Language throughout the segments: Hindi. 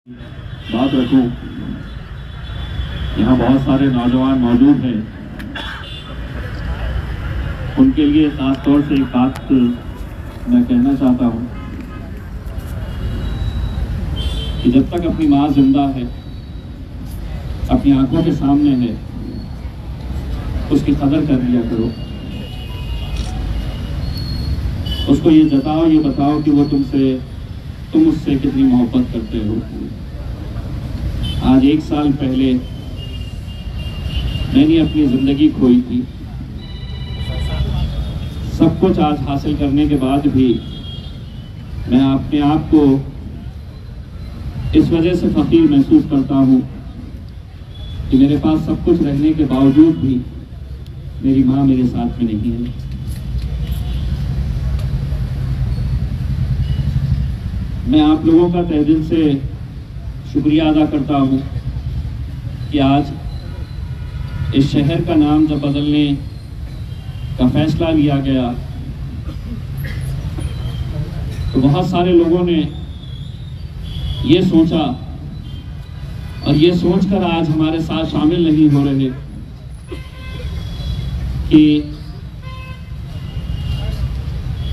बात रखूं, यहाँ बहुत सारे नौजवान मौजूद हैं, उनके लिए खास तौर से एक बात मैं कहना चाहता हूँ कि जब तक अपनी माँ जिंदा है, अपनी आंखों के सामने है, उसकी कदर कर लिया करो। उसको ये जताओ, ये बताओ कि वो तुम उससे कितनी मोहब्बत करते हो। आज 1 साल पहले मैंने अपनी जिंदगी खोई थी। सब कुछ आज हासिल करने के बाद भी मैं अपने आप को इस वजह से फकीर महसूस करता हूँ कि मेरे पास सब कुछ रहने के बावजूद भी मेरी माँ मेरे साथ में नहीं है। मैं आप लोगों का तहे दिल से शुक्रिया अदा करता हूँ कि आज इस शहर का नाम जब बदलने का फैसला लिया गया तो बहुत सारे लोगों ने ये सोचा और ये सोचकर आज हमारे साथ शामिल नहीं हो रहे कि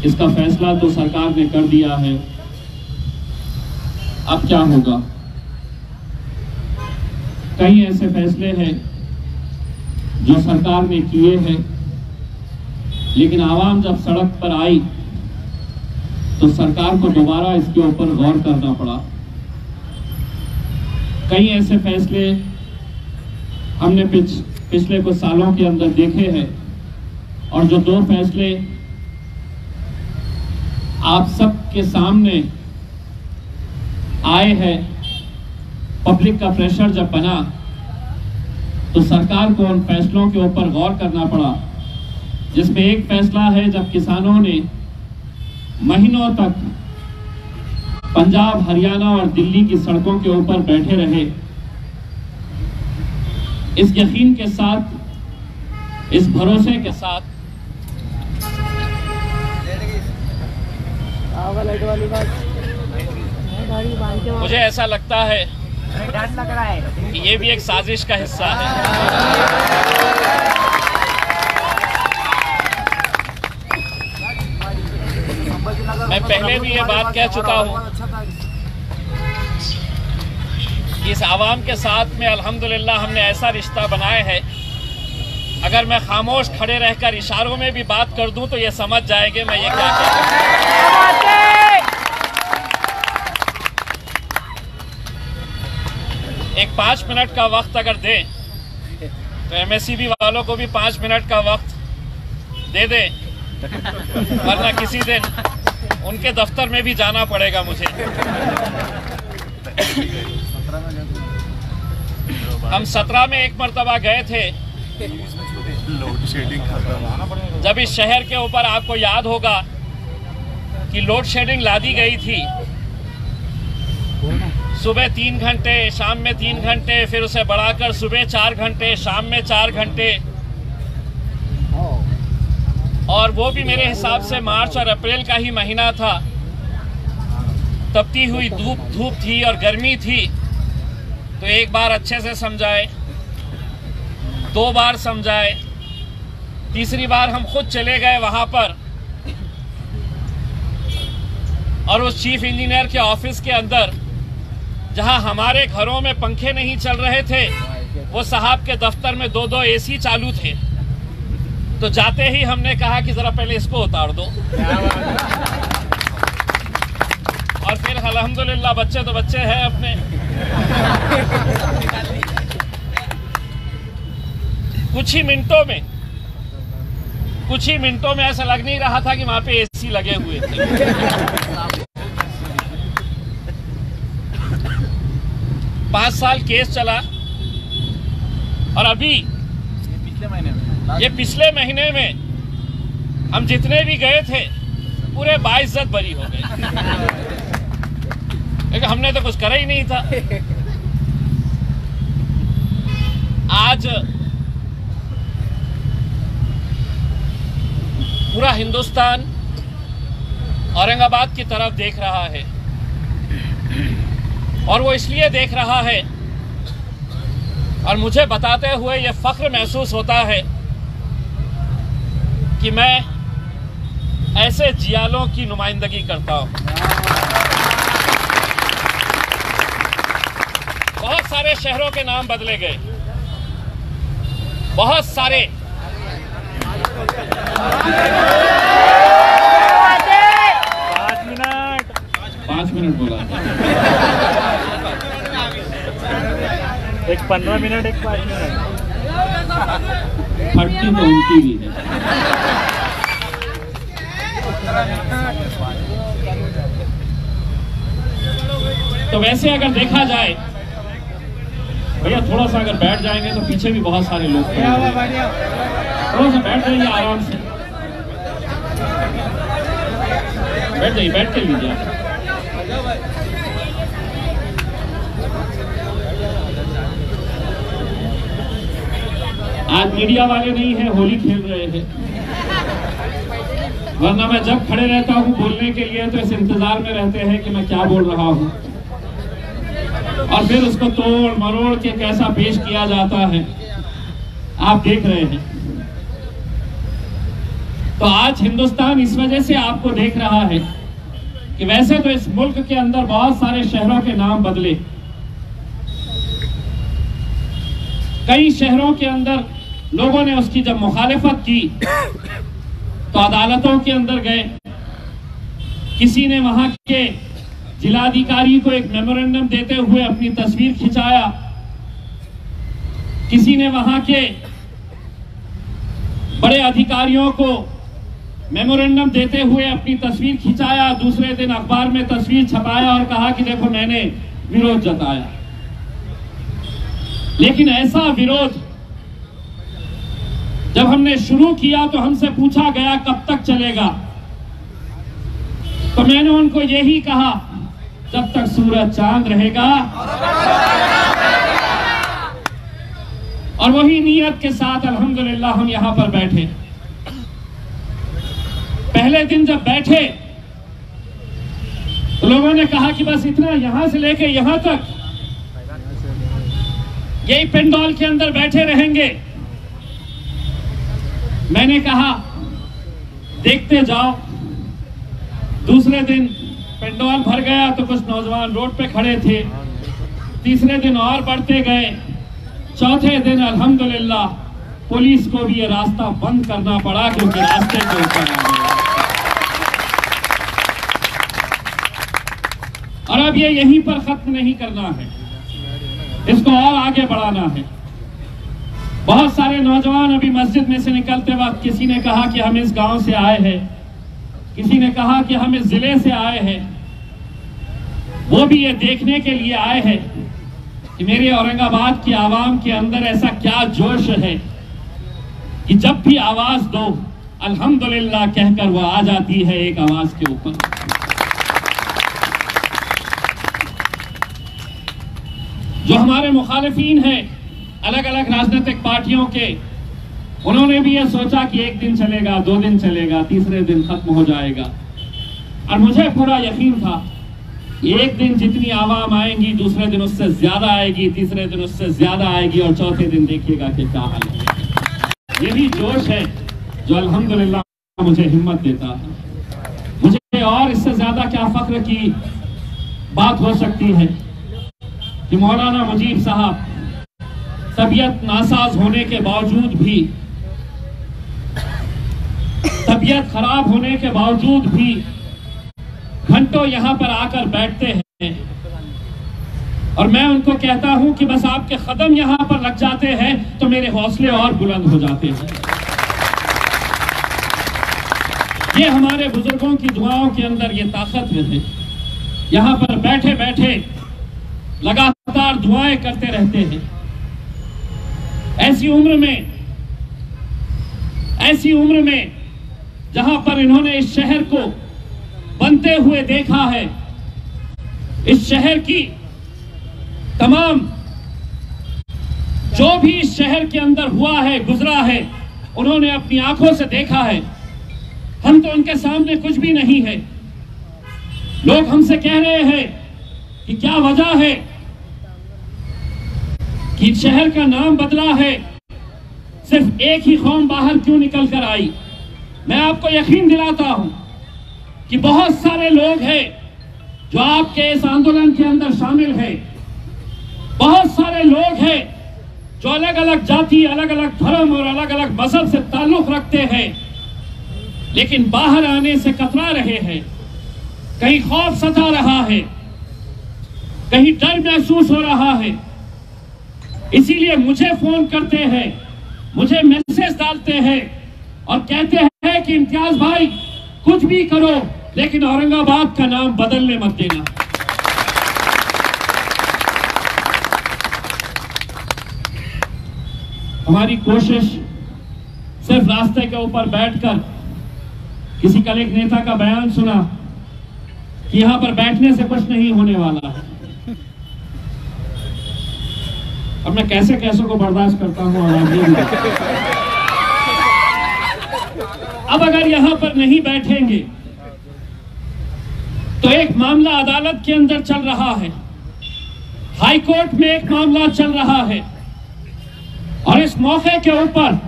इसका फैसला तो सरकार ने कर दिया है, अब क्या होगा। कई ऐसे फैसले हैं जो सरकार ने किए हैं, लेकिन आवाम जब सड़क पर आई तो सरकार को दोबारा इसके ऊपर गौर करना पड़ा। कई ऐसे फैसले हमने पिछले कुछ सालों के अंदर देखे हैं, और जो 2 फैसले आप सब के सामने आए हैं, पब्लिक का प्रेशर जब बना तो सरकार को उन फैसलों के ऊपर गौर करना पड़ा। जिसमें एक फैसला है जब किसानों ने महीनों तक पंजाब, हरियाणा और दिल्ली की सड़कों के ऊपर बैठे रहे, इस यकीन के साथ, इस भरोसे के साथ मुझे ऐसा लगता है कि ये भी एक साजिश का हिस्सा है। मैं पहले भी ये बात कह चुका हूँ कि इस आवाम के साथ में अल्हम्दुलिल्लाह हमने ऐसा रिश्ता बनाया है, अगर मैं खामोश खड़े रहकर इशारों में भी बात कर दूं तो ये समझ जाएंगे मैं ये क्या कह रहा हूं। एक 5 मिनट का वक्त अगर दें तो एमएससीबी वालों को भी 5 मिनट का वक्त दे दें, वरना किसी दिन उनके दफ्तर में भी जाना पड़ेगा मुझे। हम 17 में एक मर्तबा गए थे, जब इस शहर के ऊपर आपको याद होगा कि लोड शेडिंग ला दी गई थी। सुबह 3 घंटे, शाम में 3 घंटे, फिर उसे बढ़ाकर सुबह 4 घंटे, शाम में 4 घंटे, और वो भी मेरे हिसाब से मार्च और अप्रैल का ही महीना था। तपती हुई धूप थी और गर्मी थी। तो एक बार अच्छे से समझाए, 2 बार समझाए, तीसरी बार हम खुद चले गए वहां पर, और उस चीफ इंजीनियर के ऑफिस के अंदर जहां हमारे घरों में पंखे नहीं चल रहे थे, वो साहब के दफ्तर में 2-2 एसी चालू थे। तो जाते ही हमने कहा कि जरा पहले इसको उतार दो, और फिर अल्हम्दुलिल्लाह बच्चे तो बच्चे हैं अपने। कुछ ही मिनटों में ऐसा लग नहीं रहा था कि वहां पे एसी लगे हुए थे। 5 साल केस चला, और अभी ये पिछले महीने में हम जितने भी गए थे पूरे बाइज्जत बरी हो गए, लेकिन हमने तो कुछ करा ही नहीं था। आज पूरा हिंदुस्तान औरंगाबाद की तरफ देख रहा है। और वो इसलिए देख रहा है और मुझे बताते हुए ये फख्र महसूस होता है कि मैं ऐसे जियालों की नुमाइंदगी करता हूं। बहुत सारे शहरों के नाम बदले गए, बहुत सारे। 5 मिनट बोला, एक 15 मिनट, एक 5 मिनट। फटती तो उनकी भी है। तो वैसे अगर देखा जाए भैया, थोड़ा सा अगर बैठ जाएंगे तो पीछे भी बहुत सारे लोग हैं। थोड़ा सा बैठ जाइए, आराम से बैठ जाइए, बैठ के लीजिए। आज मीडिया वाले नहीं है, होली खेल रहे हैं, वरना मैं जब खड़े रहता हूं बोलने के लिए तो इस इंतजार में रहते हैं कि मैं क्या बोल रहा हूं, और फिर उसको तोड़ मरोड़ के कैसा पेश किया जाता है आप देख रहे हैं। तो आज हिंदुस्तान इस वजह से आपको देख रहा है कि वैसे तो इस मुल्क के अंदर बहुत सारे शहरों के नाम बदले, कई शहरों के अंदर लोगों ने उसकी जब मुखालिफत की तो अदालतों के अंदर गए, किसी ने वहां के जिलाधिकारी को एक मेमोरेंडम देते हुए अपनी तस्वीर खिंचाया, किसी ने वहां के बड़े अधिकारियों को मेमोरेंडम देते हुए अपनी तस्वीर खिंचाया, दूसरे दिन अखबार में तस्वीर छपाया और कहा कि देखो मैंने विरोध जताया। लेकिन ऐसा विरोध जब हमने शुरू किया तो हमसे पूछा गया कब तक चलेगा, तो मैंने उनको यही कहा जब तक सूरज चांद रहेगा। और वही नीयत के साथ अल्हम्दुलिल्लाह हम यहां पर बैठे। पहले दिन जब बैठे तो लोगों ने कहा कि बस इतना, यहां से लेके यहां तक यही पेंडोल के अंदर बैठे रहेंगे। मैंने कहा देखते जाओ। दूसरे दिन पेंडोल भर गया तो कुछ नौजवान रोड पे खड़े थे, तीसरे दिन और बढ़ते गए, चौथे दिन अल्हम्दुलिल्लाह पुलिस को भी ये रास्ता बंद करना पड़ा क्योंकि रास्ते के ऊपर आ गया। और अब ये यहीं पर खत्म नहीं करना है, इसको और आगे बढ़ाना है। बहुत सारे नौजवान अभी मस्जिद में से निकलते वक्त किसी ने कहा कि हम इस गांव से आए हैं, किसी ने कहा कि हम इस जिले से आए हैं। वो भी ये देखने के लिए आए हैं कि मेरे औरंगाबाद की आवाम के अंदर ऐसा क्या जोश है कि जब भी आवाज दो अल्हम्दुलिल्लाह कहकर वो आ जाती है एक आवाज के ऊपर। जो हमारे मुखालिफीन हैं अलग अलग राजनीतिक पार्टियों के, उन्होंने भी ये सोचा कि एक दिन चलेगा, 2 दिन चलेगा, तीसरे दिन खत्म हो जाएगा। और मुझे पूरा यकीन था एक दिन जितनी आवाम आएंगी, दूसरे दिन उससे ज्यादा आएगी, तीसरे दिन उससे ज्यादा आएगी, और चौथे दिन देखिएगा कि क्या हाल है। यही जोश है जो अल्हम्दुलिल्लाह मुझे हिम्मत देता है। मुझे और इससे ज्यादा क्या फख्र की बात हो सकती है कि मौलाना मुजीब साहब तबीयत नासाज होने के बावजूद भी, तबीयत खराब होने के बावजूद भी घंटों यहां पर आकर बैठते हैं। और मैं उनको कहता हूं कि बस आपके कदम यहां पर लग जाते हैं तो मेरे हौसले और बुलंद हो जाते हैं। ये हमारे बुजुर्गों की दुआओं के अंदर ये ताकत है। यहां पर बैठे बैठे लगातार दुआएं करते रहते हैं। ऐसी उम्र में जहां पर इन्होंने इस शहर को बनते हुए देखा है, इस शहर की तमाम जो भी इस शहर के अंदर हुआ है, गुजरा है, उन्होंने अपनी आंखों से देखा है। हम तो उनके सामने कुछ भी नहीं है। लोग हमसे कह रहे हैं कि क्या वजह है कि शहर का नाम बदला है, सिर्फ एक ही कौम बाहर क्यों निकल कर आई। मैं आपको यकीन दिलाता हूं कि बहुत सारे लोग हैं जो आपके इस आंदोलन के अंदर शामिल हैं। बहुत सारे लोग हैं जो अलग अलग जाति, अलग अलग धर्म और अलग अलग मजहब से ताल्लुक रखते हैं, लेकिन बाहर आने से कतरा रहे हैं। कहीं खौफ सता रहा है, कहीं डर महसूस हो रहा है। इसीलिए मुझे फोन करते हैं, मुझे मैसेज डालते हैं और कहते हैं कि इम्तियाज भाई कुछ भी करो, लेकिन औरंगाबाद का नाम बदलने मत देना। हमारी कोशिश सिर्फ रास्ते के ऊपर बैठकर, किसी कल एक नेता का बयान सुना कि यहां पर बैठने से कुछ नहीं होने वाला है। अब मैं कैसे कैसों को बर्दाश्त करता हूं और अब अगर यहां पर नहीं बैठेंगे तो एक मामला अदालत के अंदर चल रहा है, हाई कोर्ट में एक मामला चल रहा है, और इस मौके के ऊपर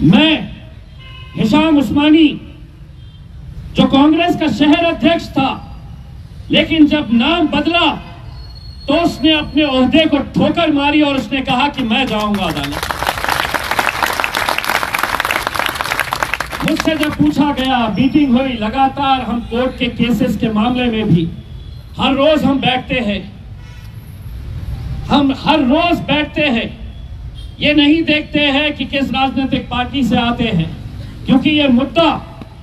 मैं हिशाम उस्मानी जो कांग्रेस का शहर अध्यक्ष था, लेकिन जब नाम बदला तो उसने अपने ओहदे को ठोकर मारी और उसने कहा कि मैं जाऊंगा अदालत। मुझसे जब पूछा गया, मीटिंग हुई, लगातार हम कोर्ट के केसेस के मामले में भी हर रोज हम बैठते हैं, हम हर रोज बैठते हैं। ये नहीं देखते हैं कि किस राजनीतिक पार्टी से आते हैं, क्योंकि ये मुद्दा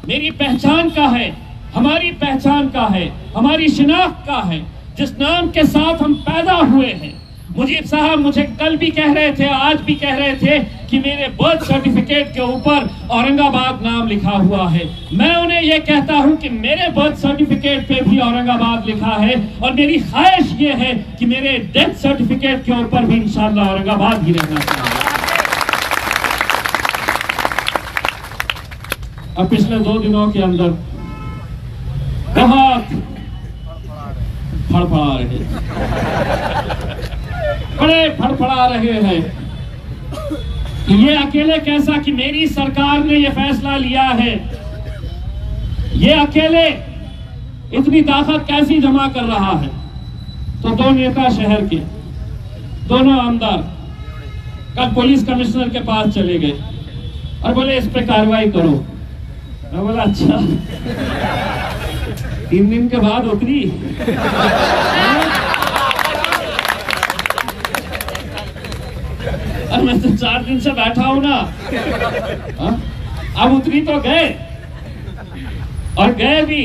मेरी पहचान का है, हमारी पहचान का है, हमारी शिनाख्त का है, जिस नाम के साथ हम पैदा हुए हैं। मुजीब साहब मुझे कल भी कह रहे थे, आज भी कह रहे थे कि मेरे बर्थ सर्टिफिकेट के ऊपर औरंगाबाद नाम लिखा हुआ है। मैं उन्हें यह कहता हूं कि मेरे बर्थ सर्टिफिकेट पे भी औरंगाबाद लिखा है, और मेरी ख्वाहिश ये है कि मेरे डेथ सर्टिफिकेट के ऊपर भी इंशाअल्लाह औरंगाबाद ही रहना चाहिए। अब पिछले 2 दिनों के अंदर बहुत फड़फड़ा रहे, बड़े फड़फड़ा रहे हैं कि ये अकेले कैसा कि मेरी सरकार ने ये फैसला लिया है, ये अकेले इतनी ताकत कैसी जमा कर रहा है। तो 2 नेता शहर के, दोनों आमदार कल पुलिस कमिश्नर के पास चले गए और बोले इस पे कार्रवाई करो। मैं बोला अच्छा, 3 दिन के बाद उतरी। और मैं तो 4 दिन से बैठा हूं ना। अब उतरी तो गए, और गए भी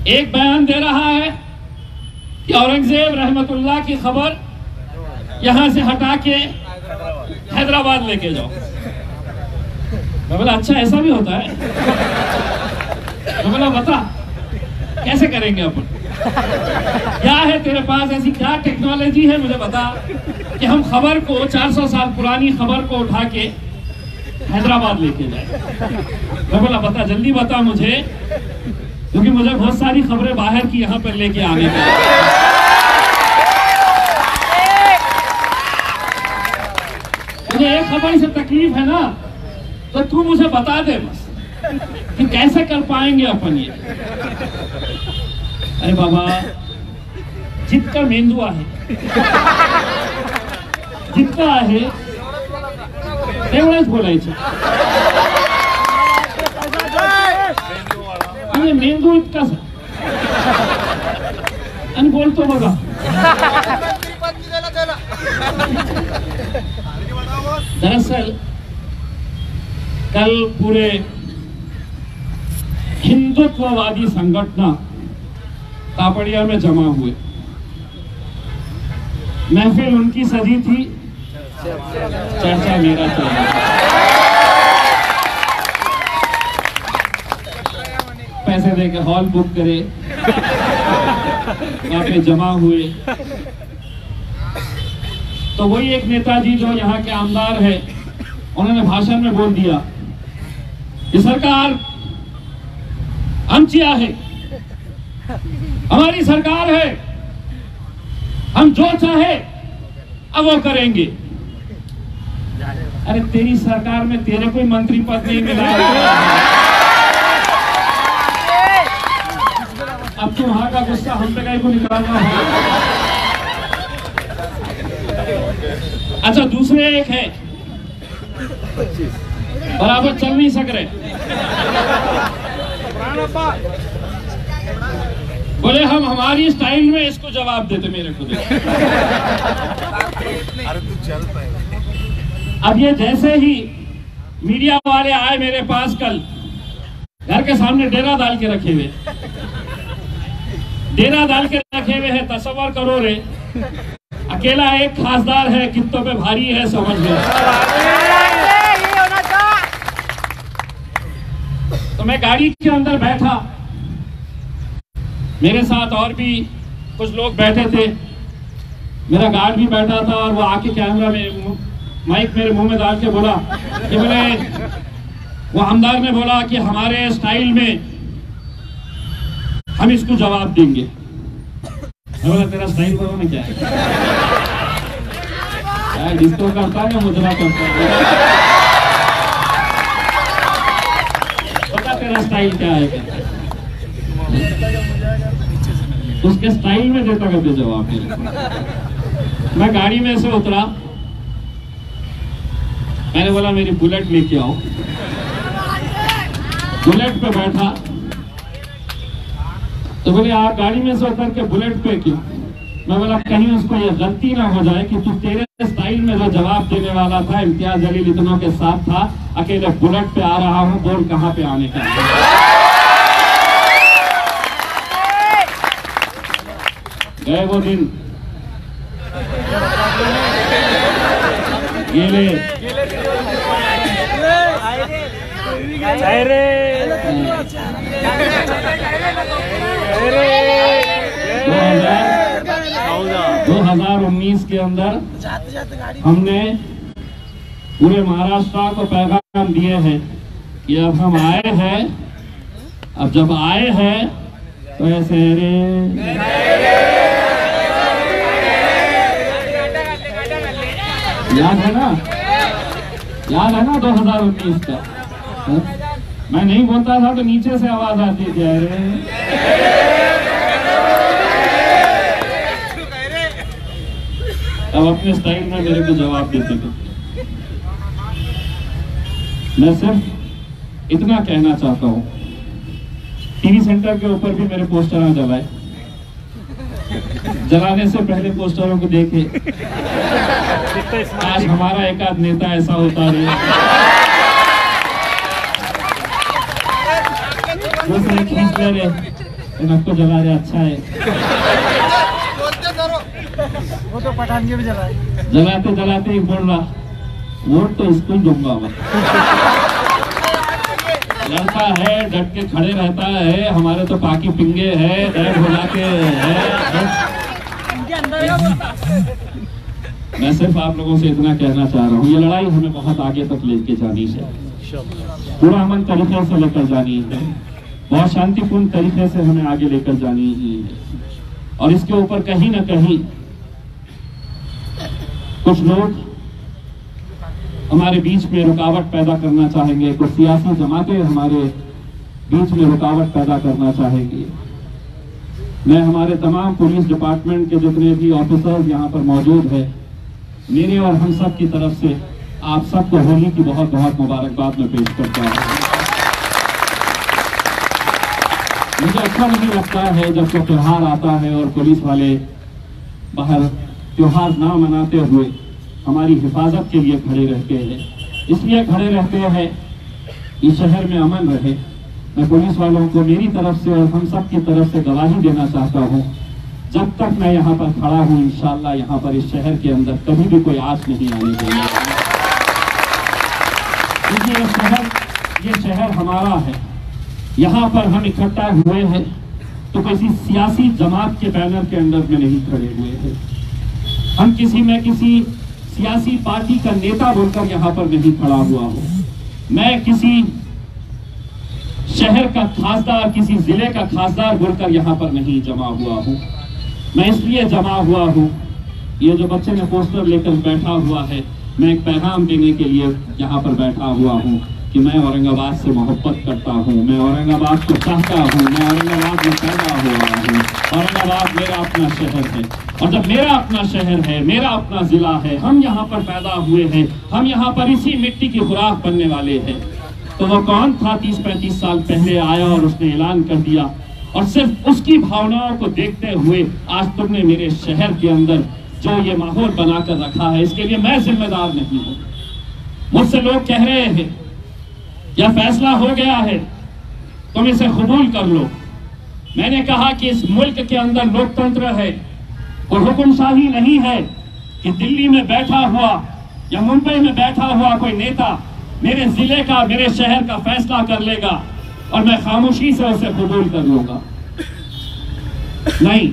एक बयान दे रहा है कि औरंगजेब रहमतुल्लाह की खबर यहां से हटा के हैदराबाद लेके जाओ। मैं बोला अच्छा ऐसा भी होता है? मैं बोला बता कैसे करेंगे अपन, क्या है तेरे पास, ऐसी क्या टेक्नोलॉजी है, मुझे बता कि हम खबर को 400 साल पुरानी खबर को उठा के हैदराबाद लेके जाए। मैं बोला बता, जल्दी बता मुझे, क्योंकि मुझे बहुत सारी खबरें बाहर की यहाँ पर लेके आने की। मुझे एक खबर से तकलीफ है ना, तो तू मुझे बता दे बस कि कैसे कर पाएंगे अपन ये। अरे बाबा, जितका मेंदुआ है, जितका आहे तेवढंच बोलायचं। आणि मेंदू इतकाच आणि बोलतो बघा। दरअसल कल पूरे हिंदुत्ववादी संगठन तापड़िया में जमा हुए, महफिल उनकी सजी थी, चर्चा मेरा चल रहा। पैसे देके हॉल बुक करे, वहां पे जमा हुए। तो वही एक नेताजी जो यहाँ के आमदार है, उन्होंने भाषण में बोल दिया कि सरकार आमची आहे, हमारी सरकार है, हम जो चाहे अब वो करेंगे। अरे तेरी सरकार में तेरे कोई मंत्री पद नहीं मिला, अब तो वहां का गुस्सा हम पे कहीं को निकालना है। अच्छा, दूसरे एक है बराबर चल नहीं सक रहे, बोले हम हमारी स्टाइल में इसको जवाब देते। मेरे को अरे तू चल पाए। अब ये जैसे ही मीडिया वाले आए मेरे पास कल, घर के सामने डेरा डाल के रखे हुए, हैं। तस्वर करो रे, अकेला एक खासदार है, कित्तों पे भारी है, समझ लो। तो मैं गाड़ी के अंदर बैठा, मेरे साथ और भी कुछ लोग बैठे थे, मेरा गार्ड भी बैठा था, और वो आके कैमरा में माइक मेरे मुंह में डाल के बोला कि बोले, वो हमदार ने बोला कि हमारे स्टाइल में हम इसको जवाब देंगे। मैं बोला तेरा स्टाइल बोलो ना क्या है, डिस्को करता है या मुजरा करता है, पता तेरा स्टाइल क्या है। उसके स्टाइल में देता करते जवाब। मैं गाड़ी में से उतरा, मैंने बोला मेरी बुलेट लेके आओ, बुलेट पे बैठा, तो बोले आप गाड़ी में से उतर के बुलेट पे क्यों? मैं बोला कहीं उसको ये गलती ना हो जाए कि तू तेरे स्टाइल में जो जवाब देने वाला था, इम्तियाज जलील इतनों के साथ था, अकेले बुलेट पे आ रहा हूं, बोल कहां पे आने का। गए वो दिन, गेले 2019 के अंदर हमने पूरे महाराष्ट्र को पैगाम दिए हैं कि अब हम आए हैं, अब जब आए हैं तो ऐसे रे याद है ना 2019 का। मैं नहीं बोलता था तो नीचे से आवाज आती थी, अरे अब अपने स्टाइल में मेरे को जवाब देते थे। मैं सिर्फ इतना कहना चाहता हूँ, टीवी सेंटर के ऊपर भी मेरे पोस्टर जलाए, जलाने से पहले पोस्टरों को देखे, आज हमारा एक आध नेता ऐसा होता रहे दूसरे खींच ले रहे, इनको जला रहे, अच्छा है। वो तो पठान के भी जलाए, जलाते ही बोल रहा वोट तो इसको ही दूंगा मैं। लड़का है, डट के खड़े रहता है, हमारे तो पाकी पिंगे है, डर हो जाते हैं। मैं सिर्फ आप लोगों से इतना कहना चाह रहा हूँ, ये लड़ाई हमें बहुत आगे तक लेके जानी है, पूरा अमन तरीके से लेकर जानी है, बहुत शांतिपूर्ण तरीके से हमें आगे लेकर जानी है। और इसके ऊपर कहीं ना कहीं कुछ लोग हमारे बीच में रुकावट पैदा करना चाहेंगे, कुछ सियासी जमातें हमारे बीच में रुकावट पैदा करना चाहेंगी। मैं हमारे तमाम पुलिस डिपार्टमेंट के जितने भी ऑफिसर्स यहाँ पर मौजूद हैं, मेरे और हम सब की तरफ से आप सबको होली की बहुत बहुत मुबारकबाद में पेश करता हूँ। मुझे अच्छा नहीं लगता है जब कोई त्योहार आता है और पुलिस वाले बाहर त्योहार ना मनाते हुए हमारी हिफाजत के लिए खड़े रहते हैं। इसलिए खड़े रहते हैं कि शहर में अमन रहे। मैं पुलिस वालों को मेरी तरफ से और हम सब की तरफ से गवाही देना चाहता हूँ, जब तक मैं यहाँ पर खड़ा हूँ इंशाअल्लाह यहाँ पर इस शहर के अंदर कभी भी कोई आँच नहीं आने देंगे, क्योंकि ये शहर हमारा है। यहाँ पर हम इकट्ठा हुए हैं तो किसी सियासी जमात के बैनर के अंदर में नहीं खड़े हुए हैं। हम किसी सियासी पार्टी का नेता बोलकर यहाँ पर नहीं खड़ा हुआ हूँ। मैं किसी शहर का खासदार, किसी जिले का खासदार बोलकर यहाँ पर नहीं जमा हुआ हूँ। मैं इसलिए जमा हुआ हूँ, ये जो बच्चे ने पोस्टर लेकर बैठा हुआ है, मैं एक पैगाम देने के लिए यहाँ पर बैठा हुआ हूँ कि मैं औरंगाबाद से मोहब्बत करता हूँ, मैं औरंगाबाद को चाहता हूँ, मैं औरंगाबाद में पैदा हुआ हूँ। औरंगाबाद मेरा अपना शहर है, और जब मेरा अपना शहर है, मेरा अपना जिला है, हम यहाँ पर पैदा हुए हैं, हम यहाँ पर इसी मिट्टी की खुराक बनने वाले हैं। तो वो कौन था 30-35 साल पहले आया और उसने ऐलान कर दिया, और सिर्फ उसकी भावनाओं को देखते हुए आज तुमने मेरे शहर के अंदर जो ये माहौल बनाकर रखा है, इसके लिए मैं जिम्मेदार नहीं हूँ। मुझसे लोग कह रहे हैं यह फैसला हो गया है, तुम इसे कबूल कर लो। मैंने कहा कि इस मुल्क के अंदर लोकतंत्र है, कोई हुक्मशाही नहीं है कि दिल्ली में बैठा हुआ या मुंबई में बैठा हुआ कोई नेता मेरे जिले का, मेरे शहर का फैसला कर लेगा और मैं खामोशी से उसे कबूल कर लूंगा। नहीं,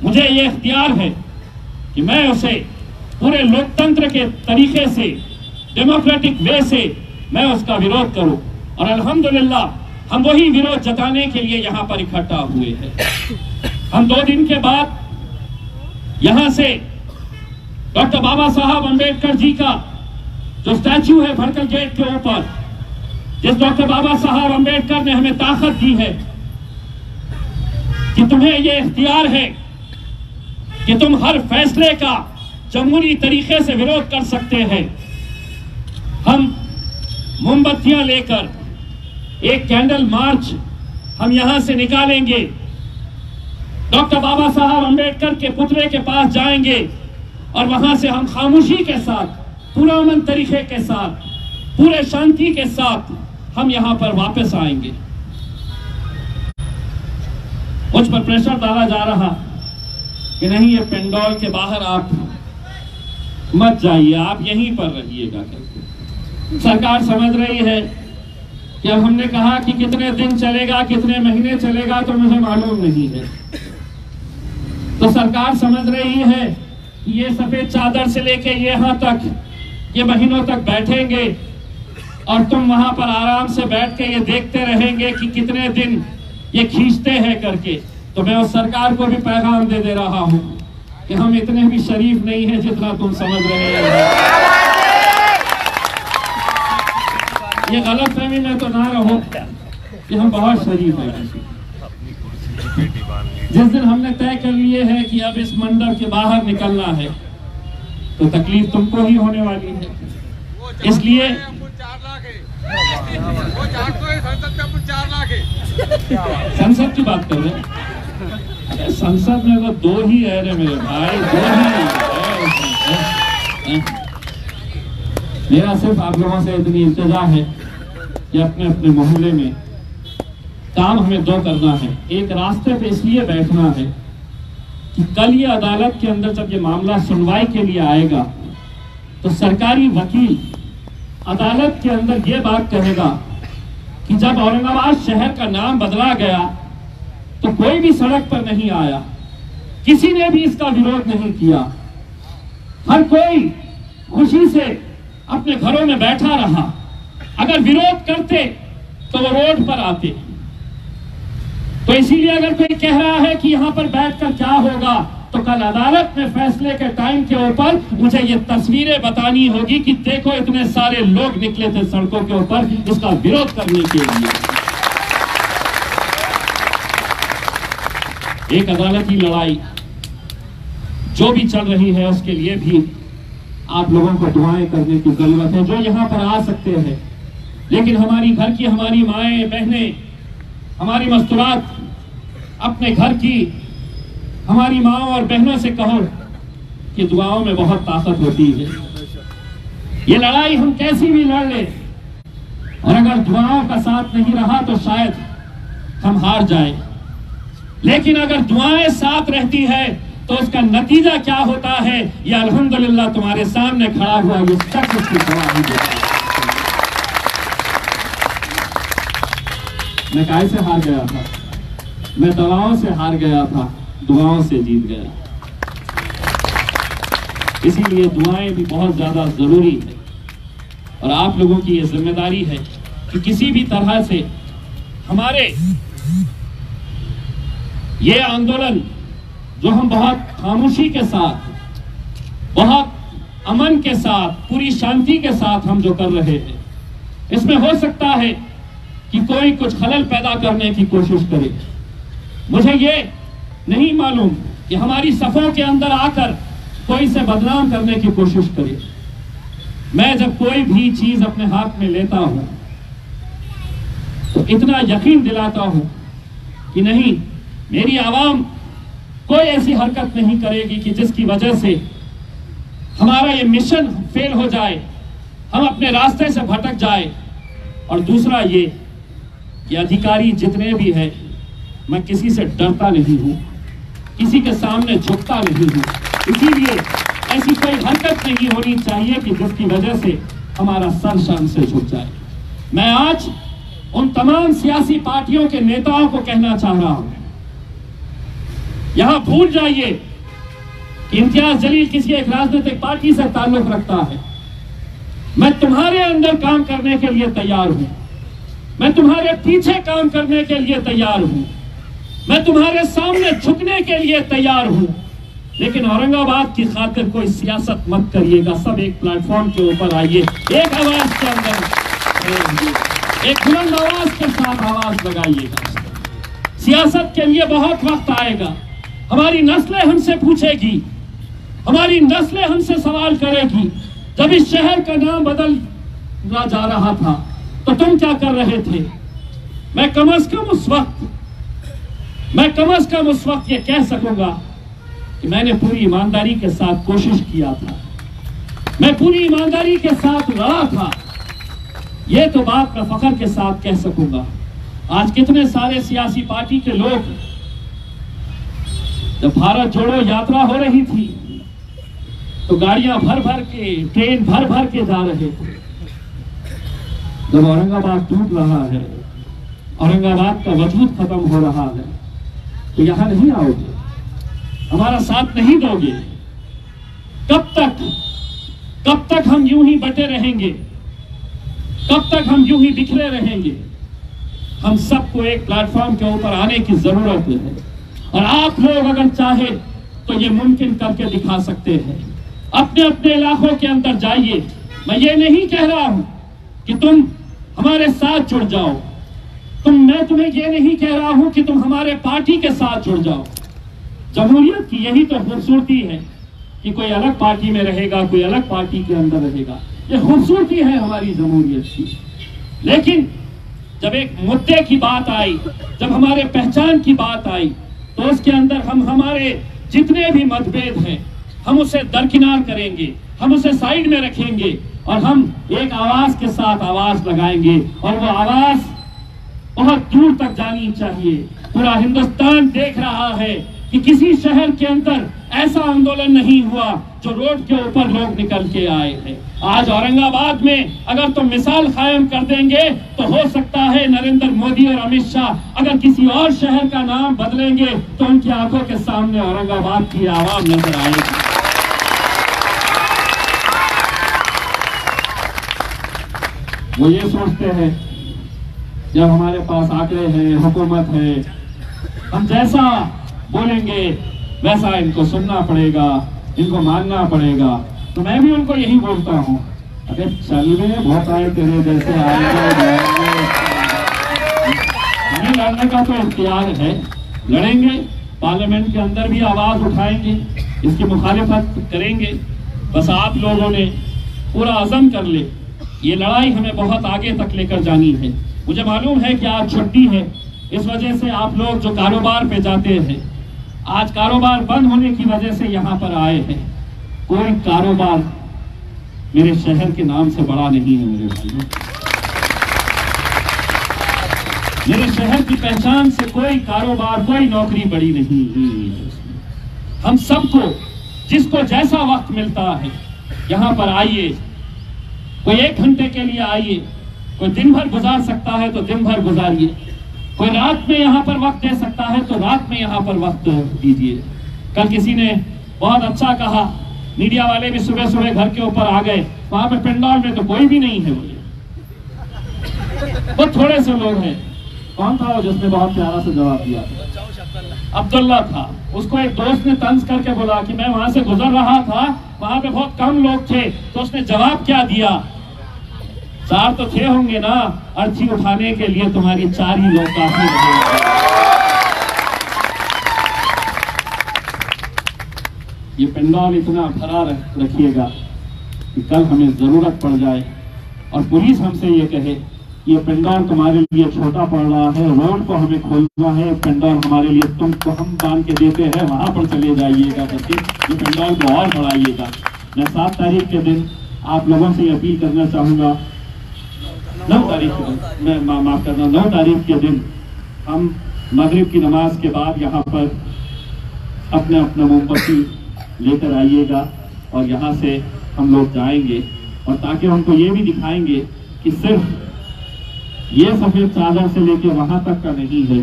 मुझे ये इख्तियार है कि मैं उसे पूरे लोकतंत्र के तरीके से, डेमोक्रेटिक वे से मैं उसका विरोध करूं। और अल्हम्दुलिल्लाह हम वही विरोध जताने के लिए यहाँ पर इकट्ठा हुए हैं। हम 2 दिन के बाद यहाँ से डॉक्टर बाबा साहब अम्बेडकर जी का जो स्टैच्यू है भड़कल गेट के ऊपर, जिस डॉक्टर बाबा साहब अम्बेडकर ने हमें ताकत दी है कि तुम्हें यह इख्तियार है कि तुम हर फैसले का जमहूरी तरीके से विरोध कर सकते हैं। हम मोमबत्तियां लेकर एक कैंडल मार्च हम यहां से निकालेंगे, डॉक्टर बाबा साहब अम्बेडकर के पुतले के पास जाएंगे और वहां से हम खामोशी के साथ, पुरअमन तरीके के साथ, पूरे शांति के साथ हम यहां पर वापस आएंगे। मुझ पर प्रेशर डाला जा रहा कि नहीं, ये पेंडोल के बाहर आप मत जाइए, आप यहीं पर रहिएगा करके। सरकार समझ रही है कि अब हमने कहा कि कितने दिन चलेगा, कितने महीने चलेगा, तो मुझे मालूम नहीं है। तो सरकार समझ रही है कि ये सफेद चादर से लेके यहाँ तक, ये महीनों तक बैठेंगे और तुम वहां पर आराम से बैठ के ये देखते रहेंगे कि कितने दिन ये खींचते हैं करके। तो मैं उस सरकार को भी पैगाम दे रहा हूं कि हम इतने भी शरीफ नहीं हैं जितना तुम समझ रहे हैं। ये गलतफहमी में तो ना रहो कि हम बहुत शरीफ हैं। जिस दिन हमने तय कर लिए है कि अब इस मंडप के बाहर निकलना है, तो तकलीफ तुमको ही होने वाली है। इसलिए संसद की बात कर रहे हैं, अरे संसद में तो 2 ही है रे मेरे भाई, 2 ही। मेरा सिर्फ आप लोगों से इतनी इंतजा है कि अपने अपने मोहल्ले में काम हमें 2 करना है। एक, रास्ते पे इसलिए बैठना है कि कल ये अदालत के अंदर जब ये मामला सुनवाई के लिए आएगा तो सरकारी वकील अदालत के अंदर ये बात कहेगा कि जब औरंगाबाद शहर का नाम बदला गया तो कोई भी सड़क पर नहीं आया, किसी ने भी इसका विरोध नहीं किया, हर कोई खुशी से अपने घरों में बैठा रहा। अगर विरोध करते तो वो रोड पर आते। तो इसीलिए अगर कोई कह रहा है कि यहां पर बैठकर क्या होगा, तो कल अदालत में फैसले के टाइम के ऊपर मुझे ये तस्वीरें बतानी होगी कि देखो इतने सारे लोग निकले थे सड़कों के ऊपर इसका विरोध करने के लिए। एक अदालती लड़ाई जो भी चल रही है उसके लिए भी आप लोगों को दुआएं करने की जरूरत है। जो यहाँ पर आ सकते हैं, लेकिन हमारी घर की, हमारी माएं बहनें, हमारी मस्तूरात अपने घर की हमारी माओ और बहनों से कहो कि दुआओं में बहुत ताकत होती है। ये लड़ाई हम कैसी भी लड़ ले, और अगर दुआओं का साथ नहीं रहा तो शायद हम हार जाएं। लेकिन अगर दुआएं साथ रहती है तो उसका नतीजा क्या होता है, ये अल्हम्दुलिल्लाह तुम्हारे सामने खड़ा हुआ ये शख्स उसकी गवाही देता है। मैं कैसे हार गया था? मैं दवाओं से हार गया था, दुआओं से जीत गया। इसीलिए दुआएं भी बहुत ज्यादा जरूरी है, और आप लोगों की ये जिम्मेदारी है कि किसी भी तरह से हमारे ये आंदोलन जो हम बहुत खामोशी के साथ, बहुत अमन के साथ, पूरी शांति के साथ हम जो कर रहे हैं, इसमें हो सकता है कि कोई कुछ खलल पैदा करने की कोशिश करे। मुझे ये नहीं मालूम कि हमारी सफों के अंदर आकर कोई से बदनाम करने की कोशिश करे। मैं जब कोई भी चीज अपने हाथ में लेता हूं तो इतना यकीन दिलाता हूं कि नहीं, मेरी आवाम कोई ऐसी हरकत नहीं करेगी कि जिसकी वजह से हमारा ये मिशन फेल हो जाए, हम अपने रास्ते से भटक जाए। और दूसरा ये कि अधिकारी जितने भी हैं, मैं किसी से डरता नहीं हूं, किसी के सामने झुकता नहीं हूं, इसीलिए ऐसी कोई हरकत नहीं होनी चाहिए कि जिसकी वजह से हमारा सर शर्म से झुक जाए। मैं आज उन तमाम सियासी पार्टियों के नेताओं को कहना चाह रहा हूं, यहां भूल जाइए कि इम्तियाज जलील किसी एक राजनीतिक पार्टी से ताल्लुक रखता है। मैं तुम्हारे अंदर काम करने के लिए तैयार हूं, मैं तुम्हारे पीछे काम करने के लिए तैयार हूं, मैं तुम्हारे सामने झुकने के लिए तैयार हूं, लेकिन औरंगाबाद की खातिर कोई सियासत मत करिएगा। सब एक प्लेटफॉर्म के ऊपर आइए, एक आवाज के अंदर, एक बुलंद आवाज के साथ आवाज लगाइएगा। सियासत के लिए बहुत वक्त आएगा, हमारी नस्लें हमसे पूछेगी, हमारी नस्लें हमसे सवाल करेगी, जब इस शहर का नाम बदला जा रहा था तो तुम क्या कर रहे थे? मैं कम से कम उस वक्त ये कह सकूंगा कि मैंने पूरी ईमानदारी के साथ कोशिश किया था, मैं पूरी ईमानदारी के साथ लड़ा था। ये तो बात मैं फख्र के साथ कह सकूंगा। आज कितने सारे सियासी पार्टी के लोग, जब भारत जोड़ो यात्रा हो रही थी तो गाड़ियां भर भर के, ट्रेन भर भर के जा रहे थे। जब औरंगाबाद टूट रहा है, औरंगाबाद का वजूद खत्म हो रहा है, तो यहां नहीं आओगे, हमारा साथ नहीं दोगे। कब तक हम यूं ही बटे रहेंगे? कब तक हम यूं ही बिखरे रहेंगे? हम सबको एक प्लेटफॉर्म के ऊपर आने की जरूरत है, और आप लोग अगर चाहे तो ये मुमकिन करके दिखा सकते हैं। अपने अपने इलाकों के अंदर जाइए। मैं ये नहीं कह रहा हूं कि तुम हमारे साथ जुड़ जाओ, मैं तुम्हें ये नहीं कह रहा हूं कि तुम हमारे पार्टी के साथ जुड़ जाओ। जमहूरियत की यही तो खूबसूरती है कि कोई अलग पार्टी में रहेगा, कोई अलग पार्टी के अंदर रहेगा, ये खूबसूरती है हमारी जमहूरियत की। लेकिन जब एक मुद्दे की बात आई, जब हमारे पहचान की बात आई, तो उसके अंदर हम हमारे जितने भी मतभेद हैं हम उसे दरकिनार करेंगे, हम उसे साइड में रखेंगे, और हम एक आवाज के साथ आवाज लगाएंगे। और वो आवाज बहुत दूर तक जानी चाहिए। पूरा हिंदुस्तान देख रहा है कि किसी शहर के अंदर ऐसा आंदोलन नहीं हुआ जो रोड के ऊपर लोग निकल के आए हैं। आज औरंगाबाद में अगर तुम मिसाल कायम कर देंगे तो हो सकता है नरेंद्र मोदी और अमित शाह अगर किसी और शहर का नाम बदलेंगे तो उनकी आंखों के सामने औरंगाबाद की आवाम नजर आएगी। वो ये सोचते हैं जब हमारे पास आंकड़े हैं, हुकूमत है, हम जैसा बोलेंगे वैसा इनको सुनना पड़ेगा, इनको मानना पड़ेगा। तो मैं भी उनको यही बोलता हूँ, अरे चल में बहुत आए तेरे जैसे आएंगे, हमें लड़ने का तो इख्तियार है, लड़ेंगे, पार्लियामेंट के अंदर भी आवाज उठाएंगे, इसकी मुखालिफत करेंगे। बस आप लोगों ने पूरा अज़म कर ले, ये लड़ाई हमें बहुत आगे तक लेकर जानी है। मुझे मालूम है कि आज छुट्टी है, इस वजह से आप लोग जो कारोबार पे जाते हैं, आज कारोबार बंद होने की वजह से यहाँ पर आए हैं। कोई कारोबार मेरे शहर के नाम से बड़ा नहीं है मेरे भाइयों। मेरे शहर की पहचान से कोई कारोबार, कोई नौकरी बड़ी नहीं है। हम सबको जिसको जैसा वक्त मिलता है यहाँ पर आइए, कोई 1 घंटे के लिए आइए, कोई दिन भर गुजार सकता है तो दिन भर गुजारिए, कोई रात में यहाँ पर वक्त दे सकता है तो रात में यहाँ पर वक्त दीजिए। कल किसी ने बहुत अच्छा कहा, मीडिया वाले भी सुबह सुबह घर के ऊपर आ गए, वहां पे पंडाल में तो कोई भी नहीं है, वो थोड़े से लोग हैं कौन था वो जिसने बहुत प्यारा से जवाब दिया? अब्दुल्ला था। उसको एक दोस्त ने तंज करके बोला कि मैं वहां से गुजर रहा था, वहां पे बहुत कम लोग थे, तो उसने जवाब क्या दिया? 4 तो थे होंगे ना, अर्थी उठाने के लिए तुम्हारी 4 ही लोग काफी रहे। ये पंडाल इतना भरा रखिएगा कि कल हमें जरूरत पड़ जाए और पुलिस हमसे ये कहे ये पंडाल तुम्हारे लिए छोटा पड़ रहा है, रोड को हमें खोलना है, पंडाल हमारे लिए तुमको हम बांध के देते हैं, वहां पर चले जाइएगा, बच्चे ये पंडाल को और बढ़ाइएगा। मैं 7 तारीख के दिन आप लोगों से अपील करना चाहूंगा, 9 तारीख के दिन, मैं माफ करना 9 तारीख के दिन हम मगरिब की नमाज के बाद यहाँ पर अपने अपना मोमबत्ती लेकर आइएगा और यहाँ से हम लोग जाएंगे और ताकि उनको ये भी दिखाएंगे कि सिर्फ ये सफेद चादर से लेके वहां तक का नहीं है,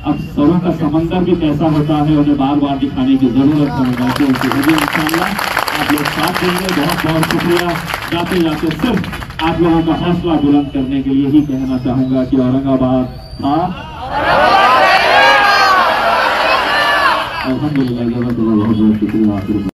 अब सरों का समंदर भी कैसा होता है उन्हें बार बार दिखाने की जरूरत है। इंशाअल्लाह आप लोग साथ देंगे। बहुत बहुत शुक्रिया। जाते जाते सिर्फ आप लोगों का हौसला बुलंद करने के लिए ही कहना चाहूंगा कि औरंगाबाद था। अल्हम्दुलिल्लाह, बहुत बहुत शुक्रिया।